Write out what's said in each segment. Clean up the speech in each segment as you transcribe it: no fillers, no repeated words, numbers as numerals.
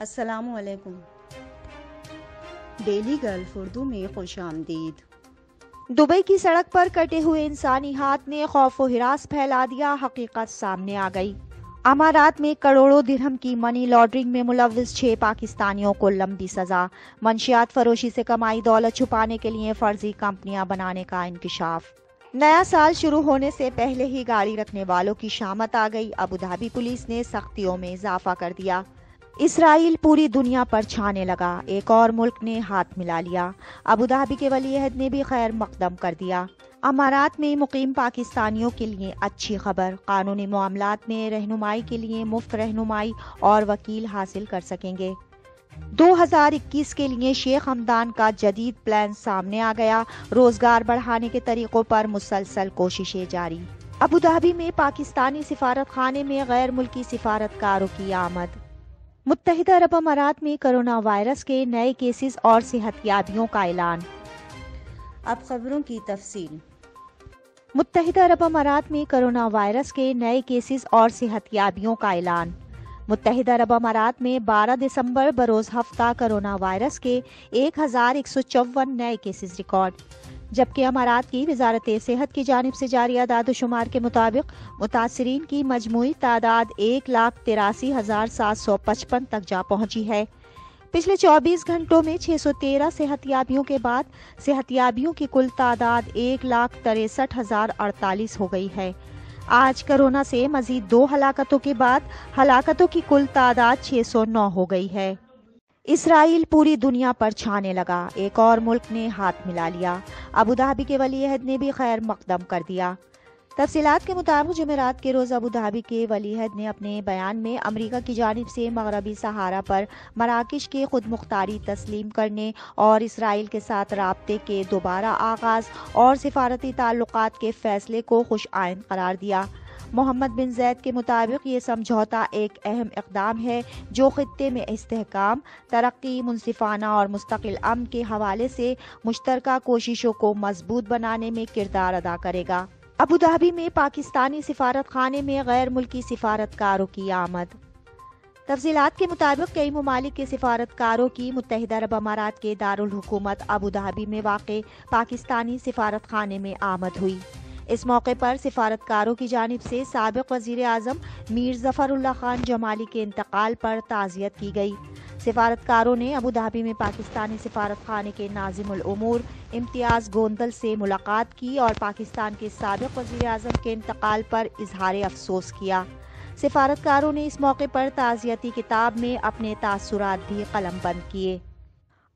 السلام علیکم۔ Daily golf Urdu میں خوش آمدید۔ دبئی کی سڑک پر کٹے ہوئے انسانی ہاتھ نے خوف و ہراس پھیلا دیا، حقیقت سامنے آ گئی۔ امارات میں کروڑوں درہم کی منی لانڈرنگ میں ملوث 6 پاکستانیوں کو لمبی سزا۔ منشیات فروشی سے کمائی دولت چھپانے کے لیے فرضی کمپنیاں بنانے کا انکشاف۔ نیا سال شروع ہونے سے پہلے ہی گاڑی رکھنے والوں کی شامت آ گئی، ابوظہبی پولیس نے سختیوں میں اضافہ کر دیا۔ اسرائیل پوری دنیا پر چھانے لگا، ایک اور ملک نے ہاتھ ملا لیا، ابوظہبی کے ولی عہد نے بھی خیر مقدم کر دیا۔ امارات میں مقیم پاکستانیوں کے لیے اچھی خبر، قانونی معاملات میں رہنمائی کے لیے مفت رہنمائی اور وکیل حاصل کر سکیں گے۔ 2021 کے لیے شیخ حمدان کا جدید پلان سامنے آ گیا، روزگار بڑھانے کے طریقوں پر مسلسل کوششیں جاری۔ ابوظہبی میں پاکستانی سفارت خانے میں غیر ملکی سفارتکاروں کی آمد۔ متحدہ عرب امارات میں کرونا وائرس کے نئے کیسز اور صحت یابیوں کا اعلان۔ اب خبروں کی تفصیل۔ متحدہ عرب امارات میں کرونا وائرس کے نئے کیسز اور صحت یابیوں کا اعلان۔ متحدہ عرب امارات میں 12 دسمبر بروز ہفتہ کرونا وائرس کے 1154 نئے کیسز ریکارڈ، جبکہ امارات کی وزارت صحت کی جانب سے جاری اعداد و شمار کے مطابق متاثرین کی مجموعی تعداد 1,83,755 تک جا پہنچی ہے۔ پچھلے 24 گھنٹوں میں 613 صحت یابیوں کے بعد صحت یابیوں کی کل تعداد 1,63,048 ہو گئی ہے۔ آج کرونا سے مزید 2 ہلاکتوں کے بعد ہلاکتوں کی کل تعداد 609 ہو گئی ہے۔ اسرائیل پوری دنیا پر چھانے لگا، ایک اور ملک نے ہاتھ ملا لیا، ابوظہبی کے ولی عہد نے بھی خیر مقدم کر دیا۔ تفصیلات کے مطابق جمعرات کے روز ابوظہبی کے ولی عہد نے اپنے بیان میں امریکہ کی جانب سے مغربی صحارا پر مراکش کے خود مختاری تسلیم کرنے اور اسرائیل کے ساتھ رابطے کے دوبارہ آغاز اور سفارتی تعلقات کے فیصلے کو خوش آئند قرار دیا۔ محمد بن زید کے مطابق یہ سمجھوتا ایک اہم اقدام ہے جو خطے میں استحکام، ترقی، منصفانہ اور مستقل امن کے حوالے سے مشترکہ کوششوں کو مضبوط بنانے میں کردار ادا کرے گا۔ ابوظہبی میں پاکستانی سفارت خانے میں غیر ملکی سفارتکاروں کی آمد۔ تفصیلات کے مطابق کئی ممالک کے سفارتکاروں کی متحدہ عرب امارات کے دارالحکومت ابوظہبی میں واقع پاکستانی سفارت خانے میں آمد ہوئی۔ اس موقع پر سفارتکاروں کی جانب سے سابق وزیر اعظم میر ظفر اللہ خان جمالی کے انتقال پر تعزیت کی گئی۔ سفارتکاروں نے ابوظہبی میں پاکستانی سفارت خانے کے ناظم الامور امتیاز گوندل سے ملاقات کی اور پاکستان کے سابق وزیر اعظم کے انتقال پر اظہار افسوس کیا۔ سفارتکاروں نے اس موقع پر تعزیتی کتاب میں اپنے تاثرات بھی قلم بند کیے۔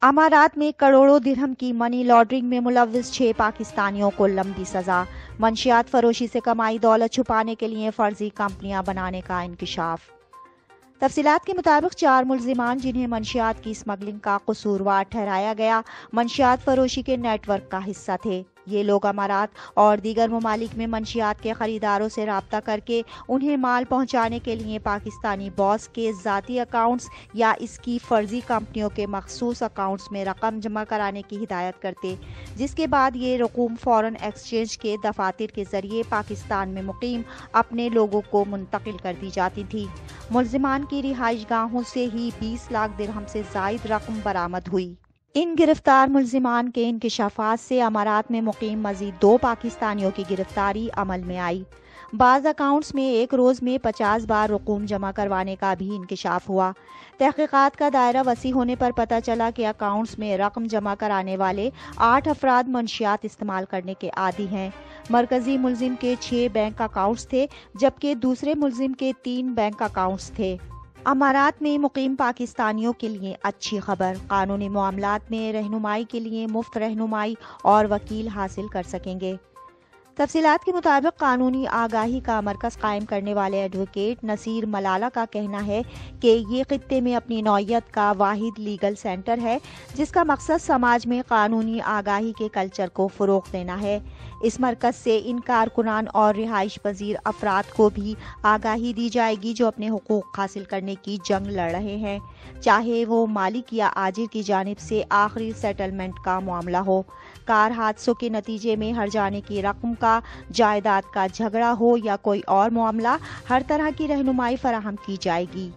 امارات میں کروڑوں درہم کی منی لانڈرنگ میں ملوث 6 پاکستانیوں کو لمبی سزا۔ منشیات فروشی سے کمائی دولت چھپانے کے لیے فرضی کمپنیاں بنانے کا انکشاف۔ تفصیلات کے مطابق 4 ملزمان جنہیں منشیات کی اسمگلنگ کا قصوروار ٹھہرایا گیا، منشیات فروشی کے نیٹ ورک کا حصہ تھے۔ یہ لوگ امارات اور دیگر ممالک میں منشیات کے خریداروں سے رابطہ کر کے انہیں مال پہنچانے کے لیے پاکستانی باس کے ذاتی اکاؤنٹس یا اس کی فرضی کمپنیوں کے مخصوص اکاؤنٹس میں رقم جمع کرانے کی ہدایت کرتے، جس کے بعد یہ رقوم فارن ایکسچینج کے دفاتر کے ذریعے پاکستان میں مقیم اپنے لوگوں کو منتقل کر دی جاتی تھی۔ ملزمان کی رہائش گاہوں سے ہی 20 لاکھ درہم سے زائد رقم برآمد ہوئی۔ ان گرفتار ملزمان کے انکشافات سے امارات میں مقیم مزید 2 پاکستانیوں کی گرفتاری عمل میں آئی۔ بعض اکاؤنٹس میں ایک روز میں 50 بار رقوم جمع کروانے کا بھی انکشاف ہوا۔ تحقیقات کا دائرہ وسیع ہونے پر پتہ چلا کہ اکاؤنٹس میں رقم جمع کرانے والے 8 افراد منشیات استعمال کرنے کے عادی ہیں۔ مرکزی ملزم کے 6 بینک اکاؤنٹس تھے، جبکہ دوسرے ملزم کے 3 بینک اکاؤنٹس تھے۔ امارات میں مقیم پاکستانیوں کے لیے اچھی خبر، قانونی معاملات میں رہنمائی کے لیے مفت رہنمائی اور وکیل حاصل کر سکیں گے۔ تفصیلات کے مطابق قانونی آگاہی کا مرکز قائم کرنے والے ایڈوکیٹ نصیر ملالہ کا کہنا ہے کہ یہ خطے میں اپنی نوعیت کا واحد لیگل سینٹر ہے جس کا مقصد سماج میں قانونی آگاہی کے کلچر کو فروغ دینا ہے۔ اس مرکز سے ان کارکنان اور رہائش پذیر افراد کو بھی آگاہی دی جائے گی جو اپنے حقوق حاصل کرنے کی جنگ لڑ رہے ہیں، چاہے وہ مالک یا آجر کی جانب سے آخری سیٹلمنٹ کا معاملہ ہو، کار حادثوں کے نتیجے میں ہر جانے کی رقم کا، جائیداد کا جھگڑا ہو یا کوئی اور معاملہ، ہر طرح کی رہنمائی فراہم کی جائے گی۔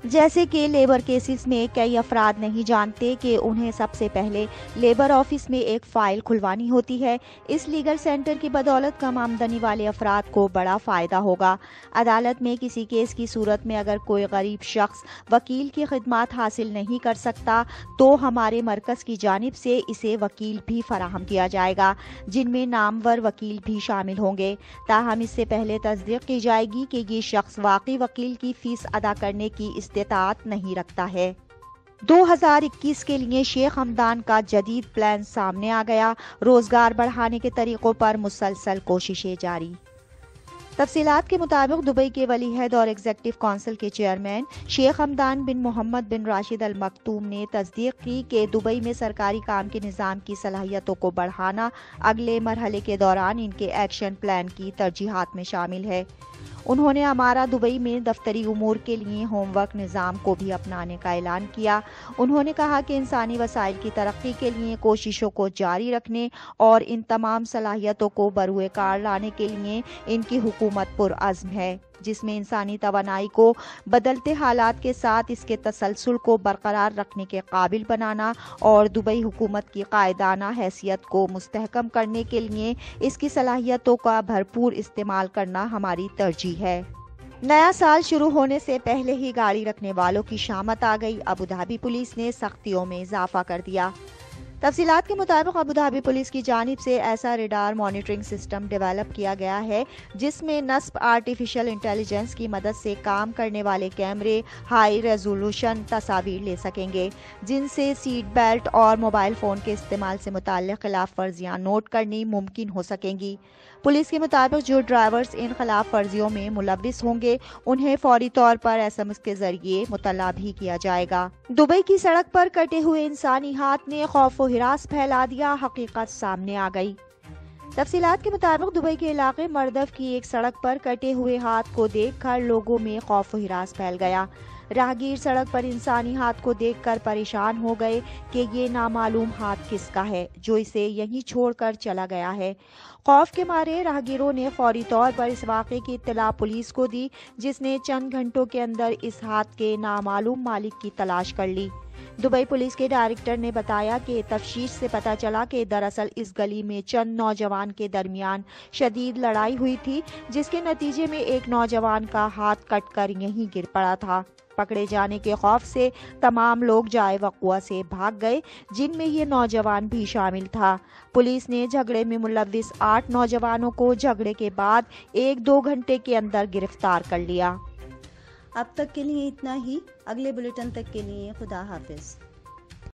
جیسے کہ لیبر کیسز میں کئی افراد نہیں جانتے کہ انہیں سب سے پہلے لیبر آفس میں ایک فائل کھلوانی ہوتی ہے۔ اس لیگل سینٹر کی بدولت کم آمدنی والے افراد کو بڑا فائدہ ہوگا۔ عدالت میں کسی کیس کی صورت میں اگر کوئی غریب شخص وکیل کی خدمات حاصل نہیں کر سکتا تو ہمارے مرکز کی جانب سے اسے وکیل بھی فراہم کیا جائے گا، جن میں نامور وکیل بھی شامل ہوں گے، تاہم اس سے پہلے تصدیق کی جائے گی کہ یہ شخص واقعی وکیل کی فیس ادا کرنے کی استطاعت نہیں رکھتا ہے۔ 2021 کے لیے شیخ ہمدان کا جدید پلان سامنے آ گیا، روزگار بڑھانے کے طریقوں پر مسلسل کوششیں جاری۔ تفصیلات کے مطابق دبئی کے ولی عہد اور ایگزیکٹو کونسل کے چیئرمین شیخ ہمدان بن محمد بن راشد ال مکتوم نے تصدیق کی کہ دبئی میں سرکاری کام کے نظام کی صلاحیتوں کو بڑھانا اگلے مرحلے کے دوران ان کے ایکشن پلان کی ترجیحات میں شامل ہے۔ انہوں نے ہمارا دبئی میں دفتری امور کے لیے ہوم ورک نظام کو بھی اپنانے کا اعلان کیا۔ انہوں نے کہا کہ انسانی وسائل کی ترقی کے لیے کوششوں کو جاری رکھنے اور ان تمام صلاحیتوں کو بروئے کار لانے کے لیے ان کی حکومت پرعزم ہے، جس میں انسانی توانائی کو بدلتے حالات کے ساتھ اس کے تسلسل کو برقرار رکھنے کے قابل بنانا اور دبئی حکومت کی قائدانہ حیثیت کو مستحکم کرنے کے لیے اس کی صلاحیتوں کا بھرپور استعمال کرنا ہماری ترجیح ہے۔ نیا سال شروع ہونے سے پہلے ہی گاڑی رکھنے والوں کی شامت آ گئی، ابوظہبی پولیس نے سختیوں میں اضافہ کر دیا۔ تفصیلات کے مطابق ابوظہبی پولیس کی جانب سے ایسا ریڈار مانیٹرنگ سسٹم ڈیولپ کیا گیا ہے جس میں نصب آرٹیفیشل انٹیلیجنس کی مدد سے کام کرنے والے کیمرے ہائی ریزولوشن تصاویر لے سکیں گے، جن سے سیٹ بیلٹ اور موبائل فون کے استعمال سے متعلق خلاف ورزیاں نوٹ کرنی ممکن ہو سکیں گی۔ پولیس کے مطابق جو ڈرائیورز ان خلاف ورزیوں میں ملوث ہوں گے انہیں فوری طور پر SMS کے ذریعے مطلع بھی کیا جائے گا۔ دبئی کی سڑک پر کٹے ہوئے انسانی ہاتھ نے خوف و ہراس پھیلا دیا، حقیقت سامنے آ گئی۔ تفصیلات کے مطابق دبئی کے علاقے مردف کی ایک سڑک پر کٹے ہوئے ہاتھ کو دیکھ کر لوگوں میں خوف و ہراس پھیل گیا۔ راہگیر سڑک پر انسانی ہاتھ کو دیکھ کر پریشان ہو گئے کہ یہ نامعلوم ہاتھ کس کا ہے جو اسے یہیں چھوڑ کر چلا گیا ہے۔ خوف کے مارے راہگیروں نے فوری طور پر اس واقعے کی اطلاع پولیس کو دی، جس نے چند گھنٹوں کے اندر اس ہاتھ کے نامعلوم مالک کی تلاش کر لی۔ دبئی پولیس کے ڈائریکٹر نے بتایا کہ تفتیش سے پتہ چلا کہ دراصل اس گلی میں چند نوجوان کے درمیان شدید لڑائی ہوئی تھی، جس کے نتیجے میں ایک نوجوان کا ہاتھ کٹ کر یہیں گر پڑا تھا۔ پکڑے جانے کے خوف سے تمام لوگ جائے وقوع سے بھاگ گئے، جن میں یہ نوجوان بھی شامل تھا۔ پولیس نے جھگڑے میں ملوث 8 نوجوانوں کو جھگڑے کے بعد 1-2 گھنٹے کے اندر گرفتار کر لیا۔ اب تک کے لیے اتنا ہی، اگلے بلیٹن تک کے لیے خدا حافظ۔